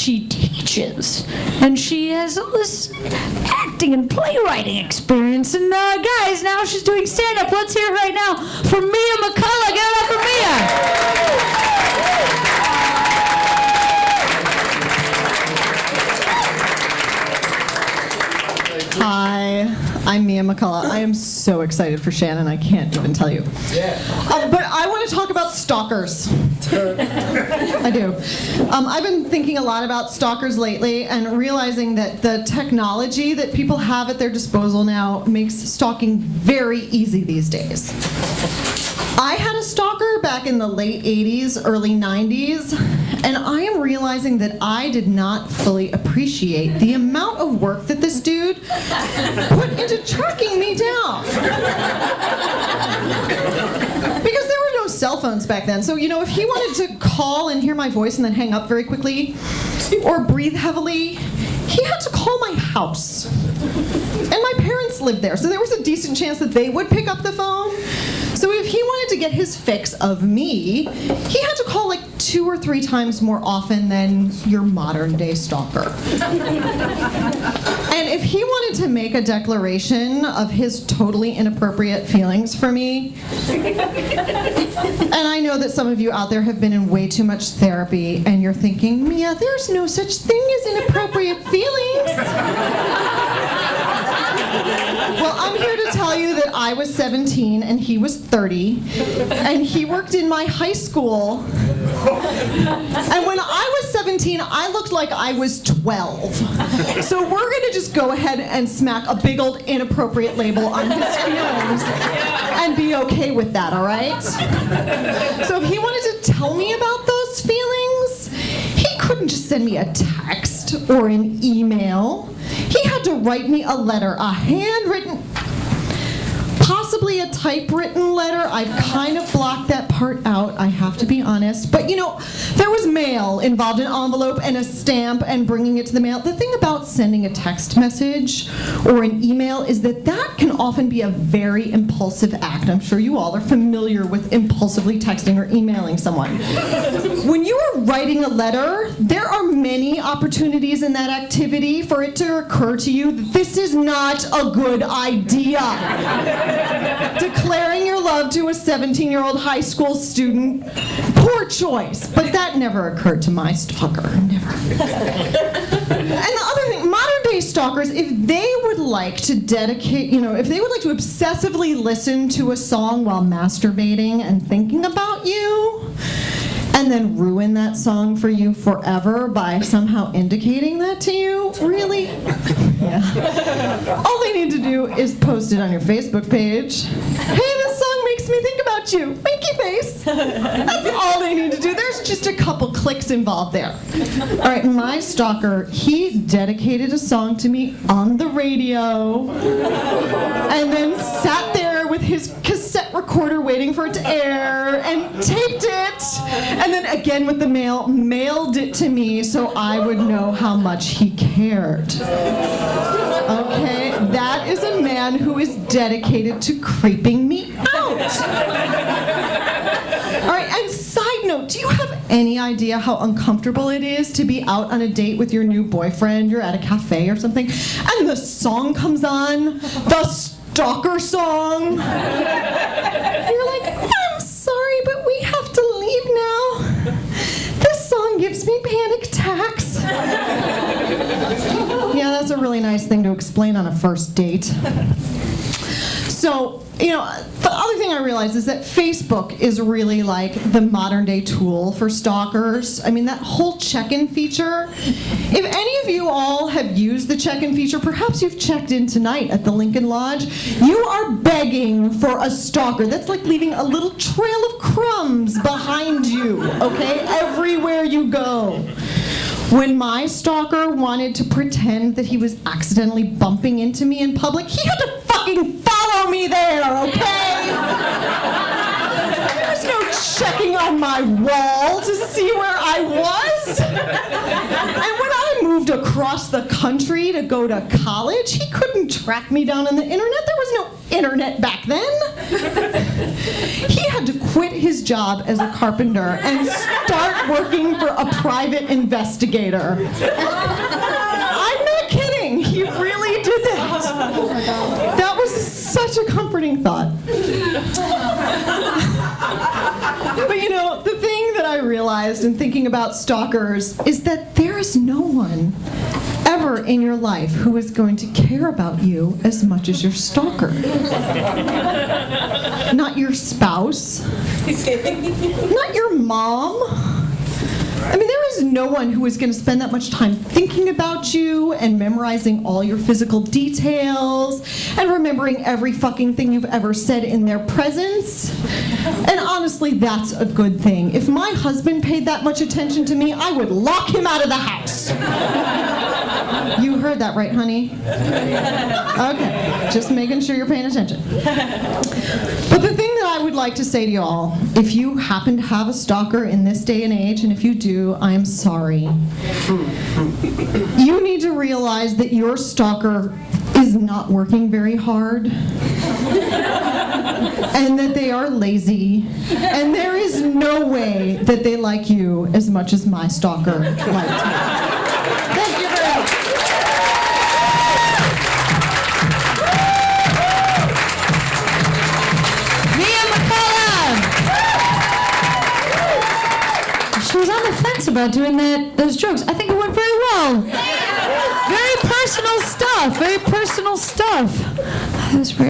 she teaches, and she has all this acting and playwriting experience. And guys, now she's doing stand-up. Let's hear it right now for Mia McCullough. Give it up for Mia. Hi, I'm Mia McCullough. I am so excited for Shannon, I can't even tell you. But I want to talk about stalkers. I do. I've been thinking a lot about stalkers lately and realizing that the technology that people have at their disposal now makes stalking very easy these days. I had a stalker back in the late 80s, early 90s, and I am realizing that I did not fully appreciate the amount of work that this dude put into tracking me down. Because there were no cell phones back then, so if he wanted to call and hear my voice and then hang up very quickly, or breathe heavily, he had to call my house. And my parents lived there, so there was a decent chance that they would pick up the phone. So if he wanted to get his fix of me, he had to call like 2 or 3 times more often than your modern day stalker. And if he wanted to make a declaration of his totally inappropriate feelings for me, and I know that some of you out there have been in way too much therapy and you're thinking, Mia, there's no such thing as inappropriate feelings. Well, I'm here to tell you that I was 17 and he was 30, and he worked in my high school. And when I was 17, I looked like I was 12. So we're going to just go ahead and smack a big old inappropriate label on his feelings and be okay with that, all right? So if he wanted to tell me about those feelings, he couldn't just send me a text or an email. He had to write me a letter, a handwritten, possibly a typewritten letter. I've kind of blocked that part out, I have to be honest. But there was mail involved, an envelope and a stamp and bringing it to the mail. The thing about sending a text message or an email is that can often be a very impulsive act. I'm sure you all are familiar with impulsively texting or emailing someone. When you are writing a letter, there are many opportunities in that activity for it to occur to you that this is not a good idea. Declaring your love to a 17-year-old high school student, poor choice. But that never occurred to my stalker, never. And the other thing, modern day stalkers, if they would like to dedicate, if they would like to obsessively listen to a song while masturbating and thinking about you, and then ruin that song for you forever by somehow indicating that to you, really? Yeah. All they need to do is post it on your Facebook page. Hey, this song makes me think about you. Winky face. That's all they need to do. There's just a couple clicks involved there. All right, my stalker, he dedicated a song to me on the radio and then sat there with his cassette recorder waiting for it to air and taped it, and then again with the mail, mailed it to me so I would know how much he cared. Okay, that is a man who is dedicated to creeping me out. All right, and side note, do you have any idea how uncomfortable it is to be out on a date with your new boyfriend, you're at a cafe or something, and the song comes on, the stalker song? You're like, I'm sorry, but we have to leave now. This song gives me panic attacks. Yeah, that's a really nice thing to explain on a first date. So, the other thing I realized is that Facebook is really like the modern day tool for stalkers. I mean, that whole check-in feature. If any of you all have used the check-in feature, perhaps you've checked in tonight at the Lincoln Lodge, you are begging for a stalker. That's like leaving a little trail of crumbs behind you, okay, everywhere you go. When my stalker wanted to pretend that he was accidentally bumping into me in public, he had to fucking follow me there, okay? There was no checking on my wall to see where I was. And when I moved across the country to go to college, he couldn't track me down on the internet. There was no internet back then. He had to quit his job as a carpenter and start working for a private investigator. I'm not kidding. He really did that. That was such a comforting thought. But you know, the thing that I realized in thinking about stalkers is that there is no one ever in your life who is going to care about you as much as your stalker. Not your spouse. Not your mom. I mean, there is no one who is going to spend that much time thinking about you and memorizing all your physical details and remembering every fucking thing you've ever said in their presence. And honestly, that's a good thing. If my husband paid that much attention to me, I would lock him out of the house. You heard that right, honey? Okay, just making sure you're paying attention. But the thing that I would like to say to y'all, if you happen to have a stalker in this day and age, and if you do, I am sorry. You need to realize that your stalker is not working very hard, and that they are lazy, and there is no way that they like you as much as my stalker liked me. Thank you very much. She was on the fence about doing those jokes. I think it went very well. Very personal stuff. Very personal stuff. That was very